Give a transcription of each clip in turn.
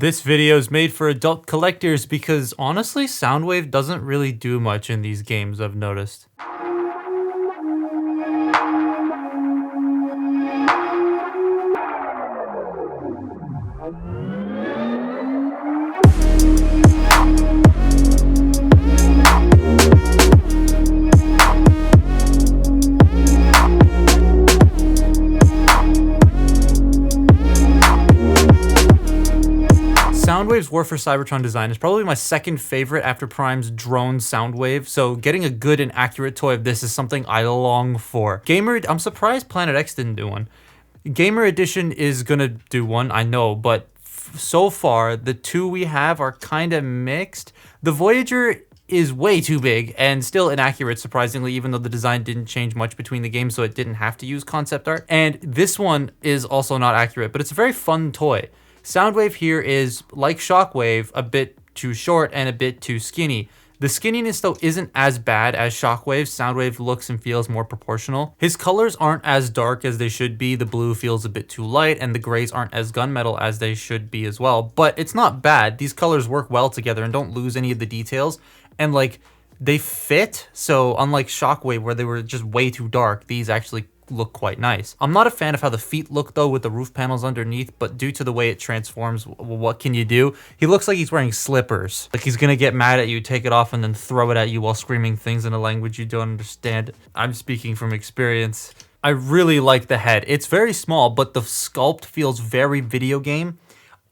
This video is made for adult collectors because honestly, Soundwave doesn't really do much in these games, I've noticed. Soundwave's War for Cybertron design is probably my second favorite after Prime's drone Soundwave, so getting a good and accurate toy of this is something I long for. I'm surprised Planet X didn't do one. Gamer Edition is gonna do one, I know, but so far, the two we have are kinda mixed. The Voyager is way too big and still inaccurate, surprisingly, even though the design didn't change much between the games, so it didn't have to use concept art. And this one is also not accurate, but it's a very fun toy. Soundwave here is, like Shockwave, a bit too short and a bit too skinny. The skinniness, though, isn't as bad as Shockwave's. Soundwave looks and feels more proportional. His colors aren't as dark as they should be. The blue feels a bit too light, and the grays aren't as gunmetal as they should be as well. But it's not bad. These colors work well together and don't lose any of the details. And, like, they fit. So, unlike Shockwave, where they were just way too dark, these actually look quite nice. I'm not a fan of how the feet look though with the roof panels underneath, but due to the way it transforms, what can you do? He looks like he's wearing slippers. Like he's gonna get mad at you, take it off, and then throw it at you while screaming things in a language you don't understand. I'm speaking from experience. I really like the head. It's very small, but the sculpt feels very video game.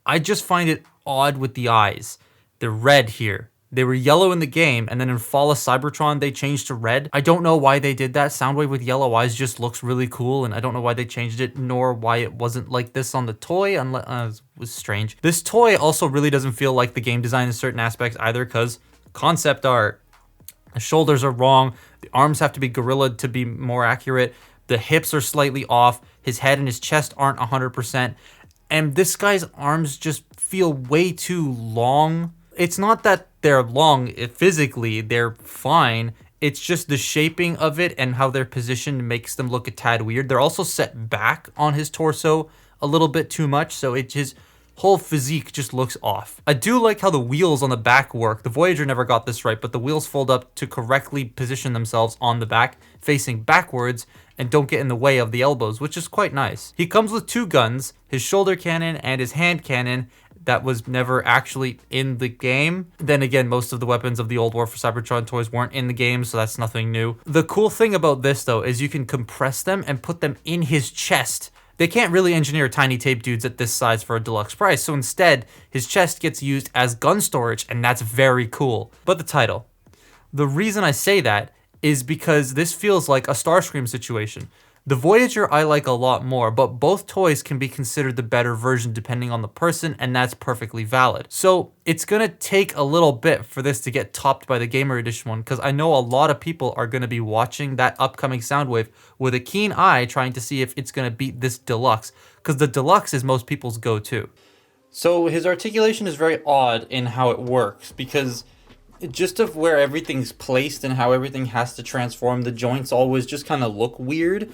I just find it odd with the eyes. They're red here. They were yellow in the game, and then in Fall of Cybertron, they changed to red. I don't know why they did that. Soundwave with yellow eyes just looks really cool, and I don't know why they changed it, nor why it wasn't like this on the toy, unless it was strange. This toy also really doesn't feel like the game design in certain aspects either, because concept art. The shoulders are wrong. The arms have to be gorillaed to be more accurate. The hips are slightly off. His head and his chest aren't 100%. And this guy's arms just feel way too long. It's not that they're long physically, they're fine. It's just the shaping of it and how they're positioned makes them look a tad weird. They're also set back on his torso a little bit too much, so his whole physique just looks off. I do like how the wheels on the back work. The Voyager never got this right, but the wheels fold up to correctly position themselves on the back, facing backwards, and don't get in the way of the elbows, which is quite nice. He comes with two guns, his shoulder cannon and his hand cannon, that was never actually in the game. Then again, most of the weapons of the old War for Cybertron toys weren't in the game, so that's nothing new. The cool thing about this, though, is you can compress them and put them in his chest. They can't really engineer tiny tape dudes at this size for a deluxe price, so instead, his chest gets used as gun storage, and that's very cool. But the title. The reason I say that is because this feels like a Starscream situation. The Voyager I like a lot more, but both toys can be considered the better version depending on the person, and that's perfectly valid. So it's gonna take a little bit for this to get topped by the Gamer Edition one, because I know a lot of people are gonna be watching that upcoming Soundwave with a keen eye trying to see if it's gonna beat this Deluxe, because the Deluxe is most people's go-to. So his articulation is very odd in how it works, because just of where everything's placed and how everything has to transform, the joints always just kind of look weird.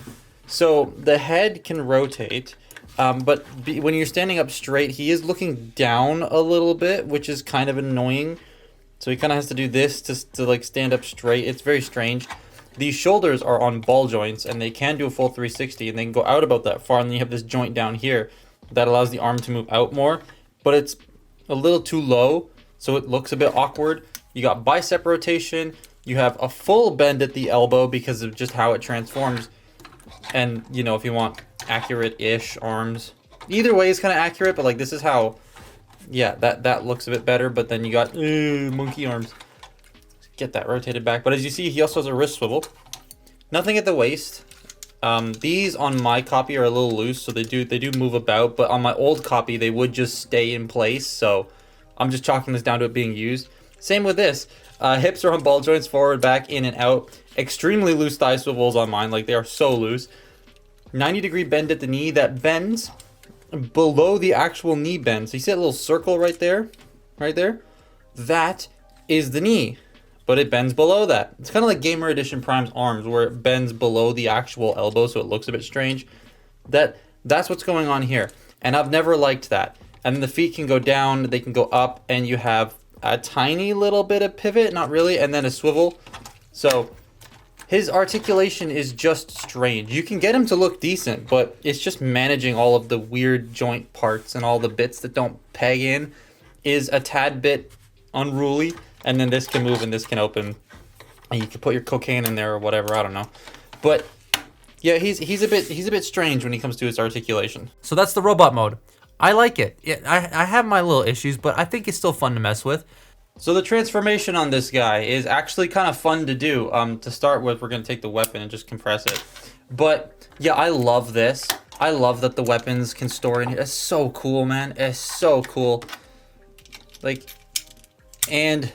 So the head can rotate, but when you're standing up straight, he is looking down a little bit, which is kind of annoying. So he kind of has to do this to like stand up straight. It's very strange. These shoulders are on ball joints, and they can do a full 360, and they can go out about that far, and then you have this joint down here that allows the arm to move out more, but it's a little too low, so it looks a bit awkward. You got bicep rotation, you have a full bend at the elbow because of just how it transforms. And, you know, if you want accurate-ish arms. Either way is kind of accurate, but, like, this is how, yeah, that looks a bit better. But then you got monkey arms. Get that rotated back. But as you see, he also has a wrist swivel. Nothing at the waist. These on my copy are a little loose, so they do move about. But on my old copy, they would just stay in place. So I'm just chalking this down to it being used. Same with this. Hips are on ball joints, forward, back, in and out. Extremely loose thigh swivels on mine, like they are so loose. 90-degree bend at the knee that bends below the actual knee bend. So you see that little circle right there? Right there? That is the knee, but it bends below that. It's kind of like Gamer Edition Prime's arms, where it bends below the actual elbow, so it looks a bit strange. That's what's going on here, and I've never liked that. And then the feet can go down, they can go up, and you have a tiny little bit of pivot, not really, and then a swivel. So his articulation is just strange. You can get him to look decent, but it's just managing all of the weird joint parts and all the bits that don't peg in is a tad bit unruly. And then this can move and this can open, and you can put your cocaine in there or whatever, I don't know. But yeah, he's a bit strange when he comes to his articulation. So that's the robot mode. I like it. I have my little issues, but I think it's still fun to mess with. So the transformation on this guy is actually kind of fun to do. To start with, we're going to take the weapon and just compress it. But yeah, I love this. I love that the weapons can store in here. It's so cool, man. It's so cool. Like, and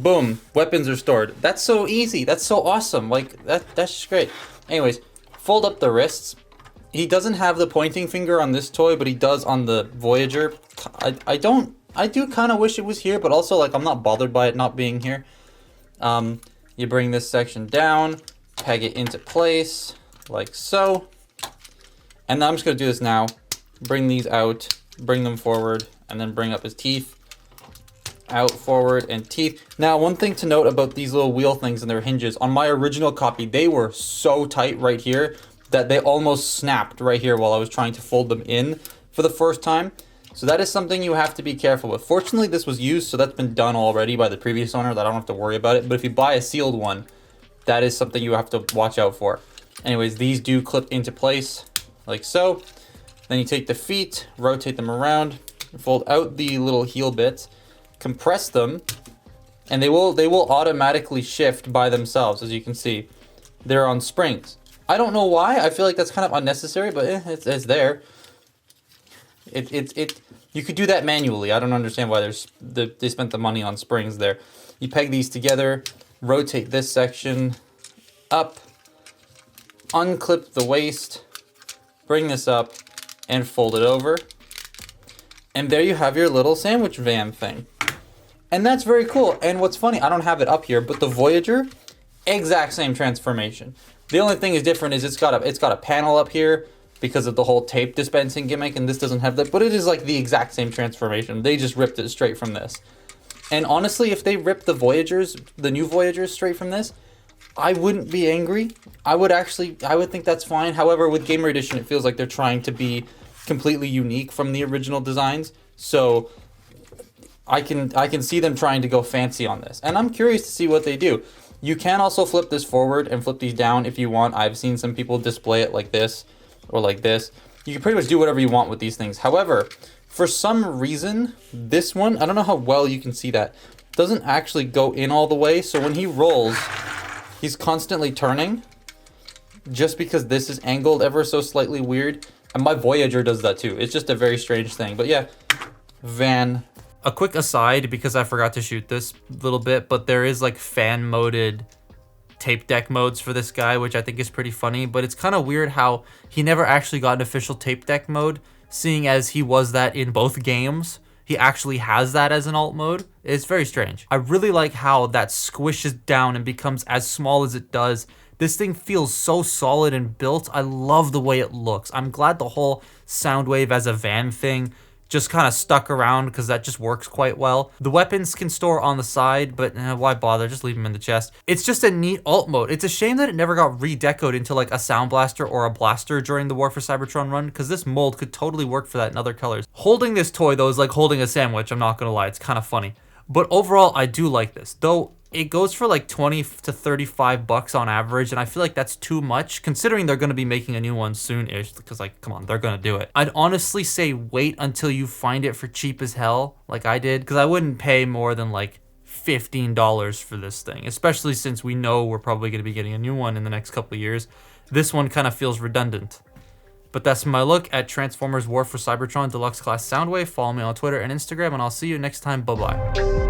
boom, weapons are stored. That's so easy. That's so awesome. Like, that's just great. Anyways, fold up the wrists. He doesn't have the pointing finger on this toy, but he does on the Voyager. I do kind of wish it was here, but also, like, I'm not bothered by it not being here. You bring this section down, peg it into place, like so. And then I'm just going to do this now. Bring these out, bring them forward, and then bring up his teeth. Out, forward, and teeth. Now, one thing to note about these little wheel things and their hinges, on my original copy, they were so tight right here that they almost snapped right here while I was trying to fold them in for the first time. So that is something you have to be careful with. Fortunately, this was used, so that's been done already by the previous owner, that I don't have to worry about it. But if you buy a sealed one, that is something you have to watch out for. Anyways, these do clip into place, like so. Then you take the feet, rotate them around, fold out the little heel bits, compress them, and they will automatically shift by themselves. As you can see, they're on springs. I don't know why. I feel like that's kind of unnecessary, but it's there. You could do that manually. I don't understand why they spent the money on springs there. You peg these together, rotate this section up, unclip the waist, bring this up, and fold it over. And there you have your little sandwich van thing. And that's very cool. And what's funny, I don't have it up here, but the Voyager, exact same transformation. The only thing is different is it's got a panel up here because of the whole tape dispensing gimmick, and this doesn't have that, but it is like the exact same transformation. They just ripped it straight from this. And honestly, if they ripped the new Voyagers straight from this, I wouldn't be angry. I would think that's fine. However, with Gamer Edition, it feels like they're trying to be completely unique from the original designs. So I can see them trying to go fancy on this. And I'm curious to see what they do. You can also flip this forward and flip these down if you want. I've seen some people display it like this or like this. You can pretty much do whatever you want with these things. However, for some reason, this one, I don't know how well you can see that, doesn't actually go in all the way. So when he rolls, he's constantly turning just because this is angled ever so slightly weird. And my Voyager does that too. It's just a very strange thing. But yeah, Van. A quick aside, because I forgot to shoot this little bit, but there is like fan-moded tape deck modes for this guy, which I think is pretty funny. But it's kind of weird how he never actually got an official tape deck mode, seeing as he was that in both games. He actually has that as an alt mode. It's very strange. I really like how that squishes down and becomes as small as it does. This thing feels so solid and built. I love the way it looks. I'm glad the whole Soundwave as a van thing just kind of stuck around because that just works quite well. The weapons can store on the side, but why bother? Just leave them in the chest. It's just a neat alt mode. It's a shame that it never got redecoed into like a sound blaster or a blaster during the War for Cybertron run, because this mold could totally work for that in other colors. Holding this toy though is like holding a sandwich, I'm not gonna lie. It's kind of funny. But overall, I do like this. Though it goes for like 20 to 35 bucks on average, and I feel like that's too much considering they're going to be making a new one soon-ish, because like, come on, they're going to do it. I'd honestly say wait until you find it for cheap as hell, like I did, because I wouldn't pay more than like $15 for this thing, especially since we know we're probably going to be getting a new one in the next couple of years. This one kind of feels redundant. But that's my look at Transformers War for Cybertron Deluxe Class Soundwave. Follow me on Twitter and Instagram, and I'll see you next time. Bye-bye.